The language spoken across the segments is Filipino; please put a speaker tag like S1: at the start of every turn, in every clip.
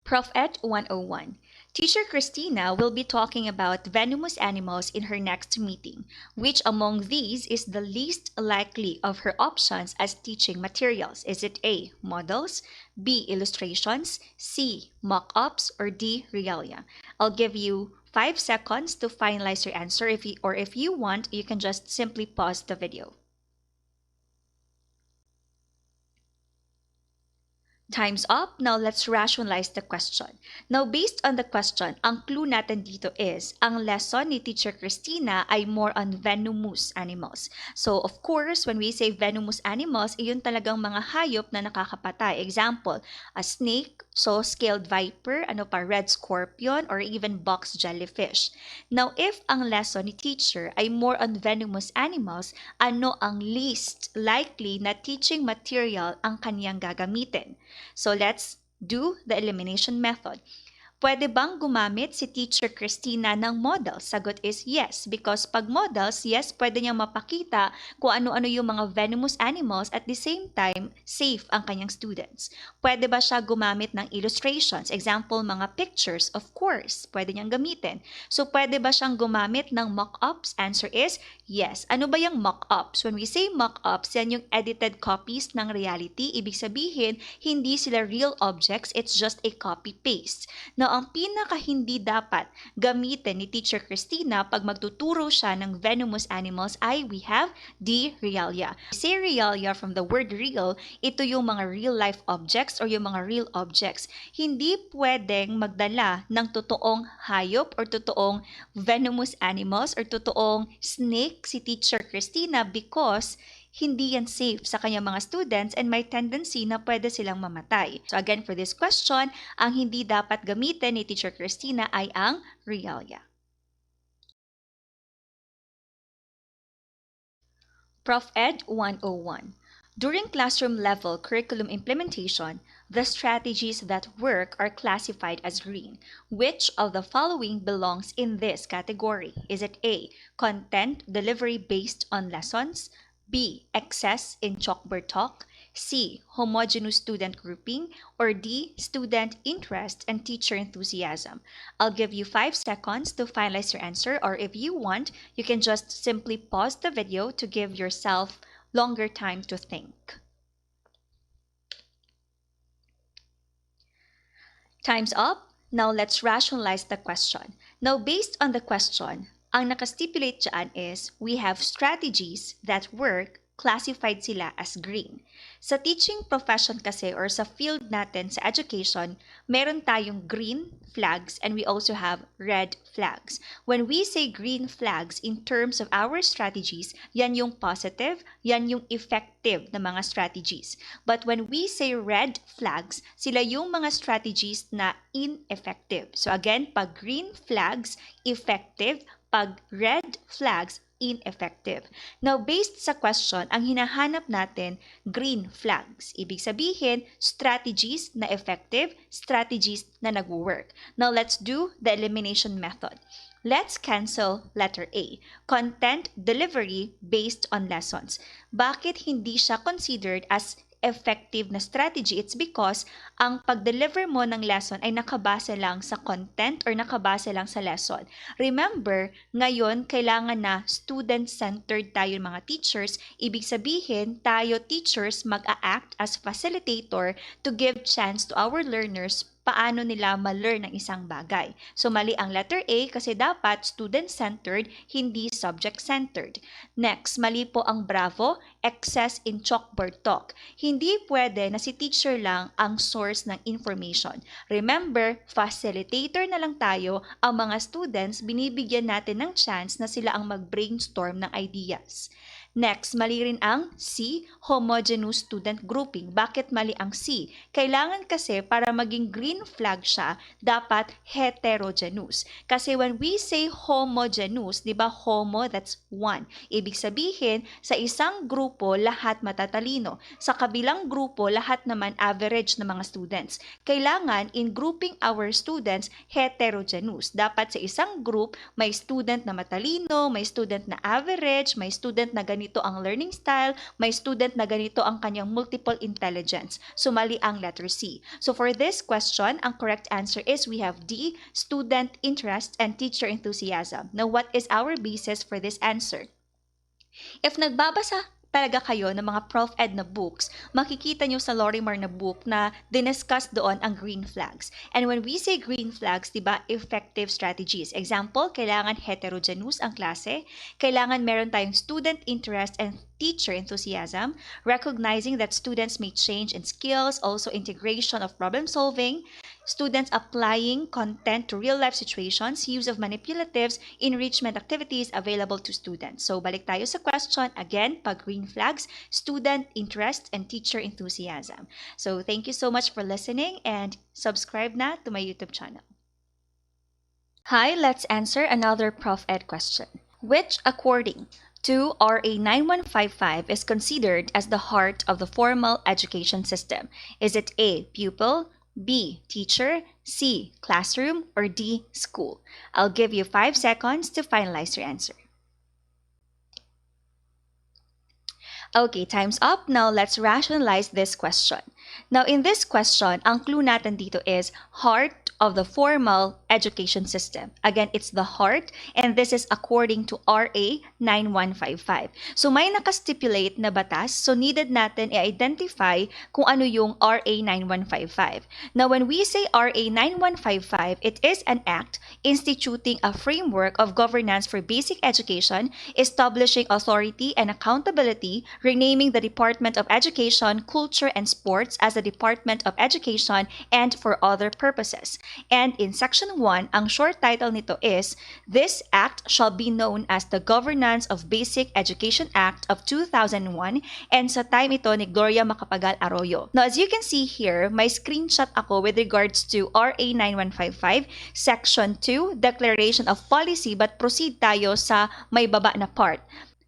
S1: Prof Ed 101. Teacher Christina will be talking about venomous animals in her next meeting. Which among these is the least likely of her options as teaching materials? Is it A. Models, B. Illustrations, C. Mock-ups, or D. Realia? I'll give you 5 seconds to finalize your answer. If you want, you can just simply pause the video. Time's up. Now let's rationalize the question. Now based on the question, ang clue natin dito is, ang lesson ni Teacher Christina ay more on venomous animals. So of course, when we say venomous animals, iyon talagang mga hayop na nakakapatay. Example, a snake, so scaled viper, red scorpion, or even box jellyfish. Now if ang lesson ni teacher ay more on venomous animals, ano ang least likely na teaching material ang kanyang gagamitin? So let's do the elimination method. Pwede bang gumamit si Teacher Christina ng models? Sagot is yes, because pag models, yes, pwede niyang mapakita kung ano-ano yung mga venomous animals at the same time, safe ang kanyang students. Pwede ba siya gumamit ng illustrations? Example, mga pictures, of course, pwede niyang gamitin. So pwede ba siyang gumamit ng mock-ups? Answer is yes. Ano ba yung mock-ups? When we say mock-ups, yan yung edited copies ng reality. Ibig sabihin, hindi sila real objects, it's just a copy-paste. Now, ang pinaka hindi dapat gamitin ni Teacher Christina pag magtuturo siya ng venomous animals ay we have D. Realia. Say realia from the word real, ito yung mga real-life objects or yung mga real objects. Hindi pwedeng magdala ng totoong hayop or totoong venomous animals or totoong snake si Teacher Christina because hindi yan safe sa kanyang mga students and may tendency na pwede silang mamatay. So again, for this question, ang hindi dapat gamitin ni Teacher Christina ay ang realia. Prof Ed 101. During classroom-level curriculum implementation, the strategies that work are classified as green. Which of the following belongs in this category? Is it A. Content delivery based on lessons, B. Excess in chalkboard talk, C. Homogeneous student grouping, or D. Student interest and teacher enthusiasm? I'll give you 5 seconds to finalize your answer, or if you want, you can just simply pause the video to give yourself longer time to think. Time's up. Now let's rationalize the question. Now based on the question, ang nakastipulate dyan is we have strategies that work, classified sila as green. Sa teaching profession kasi or sa field natin sa education, meron tayong green flags and we also have red flags. When we say green flags in terms of our strategies, yan yung positive, yan yung effective na mga strategies. But when we say red flags, sila yung mga strategies na ineffective. So again, pag green flags, effective, pag red flags, ineffective. Now, based sa question, ang hinahanap natin, green flags. Ibig sabihin, strategies na effective, strategies na nag-work. Now, let's do the elimination method. Let's cancel letter A, content delivery based on lessons. Bakit hindi siya considered as effective na strategy? It's because ang pag-deliver mo ng lesson ay nakabase lang sa content or nakabase lang sa lesson. Remember, ngayon kailangan na student-centered tayo mga teachers. Ibig sabihin, tayo teachers mag-a-act as facilitator to give chance to our learners paano nila ma-learn ang isang bagay. So mali ang letter A kasi dapat student-centered, hindi subject-centered. Next, mali po ang Bravo, excess in chalkboard talk. Hindi pwede na si teacher lang ang source ng information. Remember, facilitator na lang tayo, ang mga students, binibigyan natin ng chance na sila ang mag-brainstorm ng ideas. Next, mali rin ang C, homogeneous student grouping. Bakit mali ang C? Kailangan kasi para maging green flag siya, dapat heterogeneous. Kasi when we say homogeneous, di ba homo, that's one. Ibig sabihin, sa isang grupo, lahat matatalino. Sa kabilang grupo, lahat naman average na mga students. Kailangan, in grouping our students, heterogeneous. Dapat sa isang group, may student na matalino, may student na average, may student na ganito ganito ang learning style, may student na ganito ang kanyang multiple intelligence. So mali ang letter C. So for this question, ang correct answer is we have D, student interest and teacher enthusiasm. Now what is our basis for this answer? If nagbabasa talaga kayo ng mga Prof. Ed na books, makikita nyo sa Lorimer na book na diniscuss doon ang green flags. And when we say green flags, diba, effective strategies. Example, kailangan heterogeneous ang klase, kailangan meron tayong student interest and teacher enthusiasm, recognizing that students may change in skills, also integration of problem solving, students applying content to real-life situations, use of manipulatives, enrichment activities available to students. So, balik tayo sa question. Again, pag green flags, student interest and teacher enthusiasm. So, thank you so much for listening and subscribe na to my YouTube channel. Hi, let's answer another Prof. Ed question. Which, according to RA 9155, is considered as the heart of the formal education system? Is it A, pupil, B, teacher, C, classroom, or D, school? I'll give you 5 seconds to finalize your answer. Okay, time's up. Now let's rationalize this question. Now in this question, ang clue natin dito is heart of the formal education system. Again, it's the heart, and this is according to RA 9155. So may nakastipulate na batas, so needed natin i-identify kung ano yung RA 9155. Now when we say RA 9155, it is an act instituting a framework of governance for basic education, establishing authority and accountability, renaming the Department of Education, Culture, and Sports as the Department of Education, and for other purposes. And in Section 1, ang short title nito is, This Act shall be known as the Governance of Basic Education Act of 2001, and sa time ito ni Gloria Macapagal Arroyo. Now, as you can see here, may screenshot ako with regards to RA 9155, Section 2, Declaration of Policy, but proceed tayo sa may baba na part.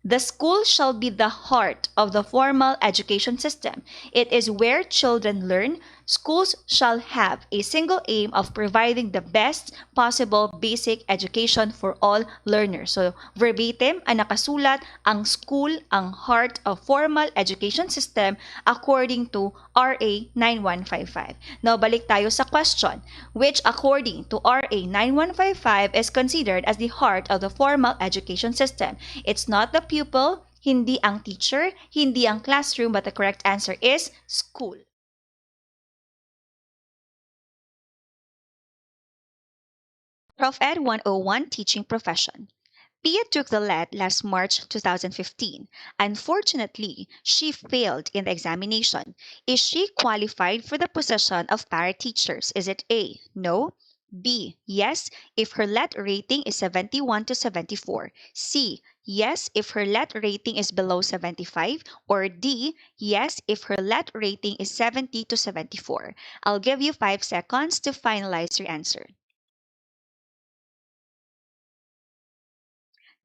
S1: The school shall be the heart of the formal education system. It is where children learn. Schools shall have a single aim of providing the best possible basic education for all learners. So, verbatim, ang nakasulat, ang school, ang heart of formal education system according to RA 9155. Now, balik tayo sa question, which according to RA 9155 is considered as the heart of the formal education system. It's not the pupil, hindi ang teacher, hindi ang classroom, but the correct answer is school. Prof. Ed 101 Teaching Profession. Pia took the LET last March 2015. Unfortunately, she failed in the examination. Is she qualified for the position of para-teachers? Is it A, no? B, yes, if her LET rating is 71 to 74. C, yes, if her LET rating is below 75. Or D, yes, if her LET rating is 70 to 74. I'll give you 5 seconds to finalize your answer.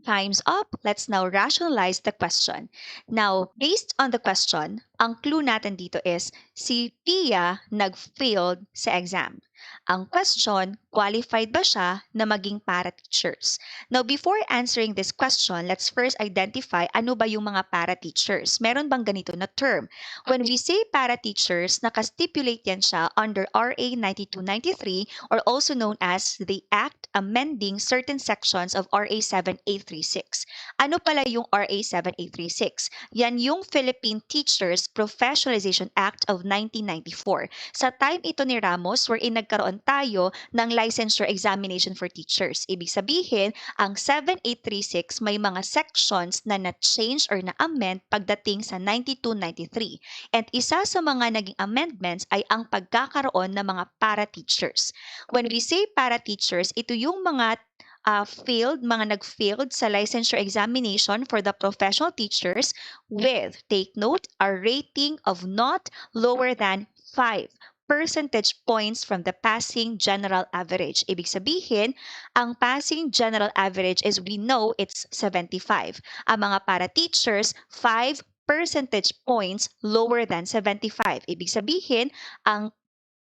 S1: Time's up. Let's now rationalize the question. Now, based on the question, ang clue natin dito is si Pia nag-failed sa exam. Ang question, qualified ba siya na maging para-teachers? Now, before answering this question, let's first identify ano ba yung mga para-teachers. Meron bang ganito na term? When we say para-teachers, nakastipulate yan siya under RA 9293 or also known as the Act amending certain sections of RA 7836. Ano pala yung RA 7836? Yan yung Philippine Teachers Professionalization Act of 1994. Sa time ito ni Ramos, wherein nagkaroon tayo ng licensure examination for teachers. Ibig sabihin, ang 7836 may mga sections na na-change or na-amend pagdating sa 9293. And isa sa mga naging amendments ay ang pagkakaroon ng mga para-teachers. When we say para-teachers, ito yung mga mga nag-failed sa licensure examination for the professional teachers with, take note, a rating of not lower than 5 percentage points from the passing general average. Ibig sabihin, ang passing general average is we know it's 75. Ang mga para-teachers, 5 percentage points lower than 75. Ibig sabihin, ang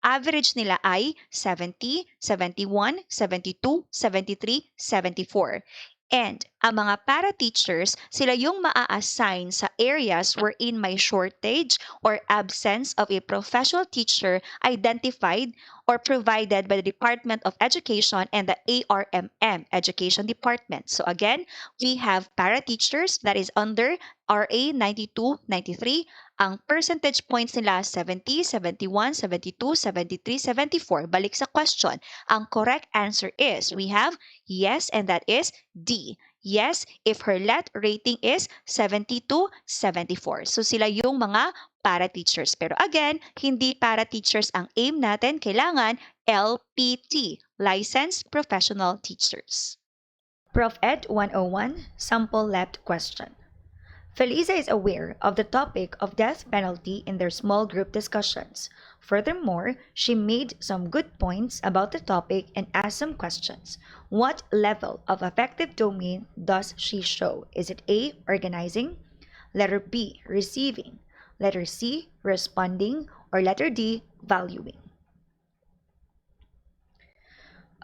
S1: average nila ay 70, 71, 72, 73, 74. And ang mga para-teachers, sila yung maa-assign sa areas wherein may shortage or absence of a professional teacher identified or provided by the Department of Education and the ARMM Education Department. So again, we have para-teachers that is under RA 9293. Ang percentage points nila 70, 71, 72, 73, 74. Balik sa question. Ang correct answer is, we have yes, and that is D. Yes, if her LET rating is 70 to 74. So sila yung mga para-teachers. Pero again, hindi para-teachers ang aim natin. Kailangan LPT, Licensed Professional Teachers. Prof. Ed 101, Sample LEPT Question. Felisa is aware of the topic of death penalty in their small group discussions. Furthermore, she made some good points about the topic and asked some questions. What level of affective domain does she show? Is it A, organizing, letter B, receiving, letter C, responding, or letter D, valuing?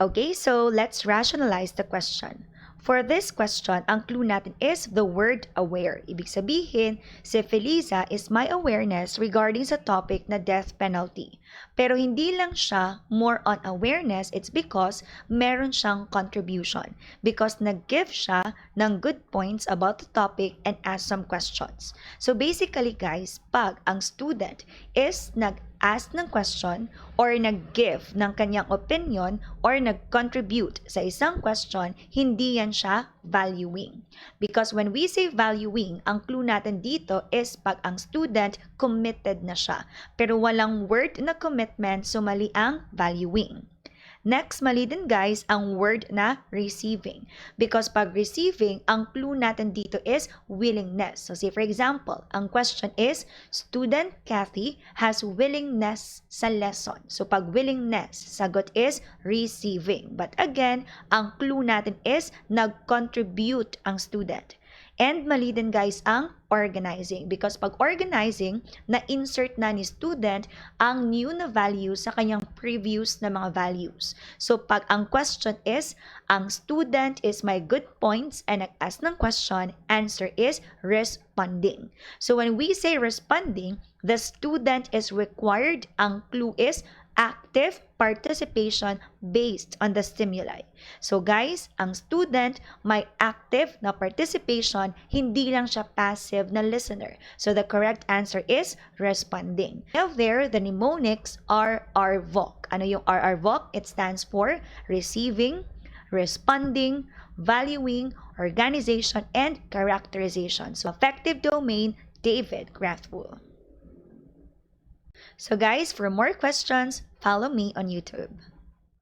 S1: Okay, so let's rationalize the question. For this question, ang clue natin is the word aware. Ibig sabihin, si Felisa is my awareness regarding sa topic na death penalty. Pero hindi lang siya more on awareness, it's because meron siyang contribution. Because nag-give siya ng good points about the topic and ask some questions. So basically guys, pag ang student is nag-ask ng question or nag-give ng kanyang opinion or nag-contribute sa isang question, hindi yan siya valuing. Because when we say valuing, ang clue natin dito is pag ang student committed na siya. Pero walang word na commitment, so mali ang valuing. Next, mali din guys ang word na receiving. Because pag receiving, ang clue natin dito is willingness. So say for example, ang question is, student Kathy has willingness sa lesson. So pag willingness, sagot is receiving. But again, ang clue natin is nag-contribute ang student. And mali din guys ang organizing. Because pag organizing, na-insert na ni student ang new na value sa kanyang previous na mga values. So pag ang question is, ang student is my good points and nag-ask ng question, answer is responding. So when we say responding, the student is required, ang clue is active participation based on the stimuli. So guys, ang student may active na participation, hindi lang siya passive na listener. So the correct answer is responding. Now there, the mnemonics are RVOC. Ano yung RVOC? It stands for receiving, responding, valuing, organization, and characterization. So affective domain, David Grathwool. So guys, for more questions, follow me on YouTube.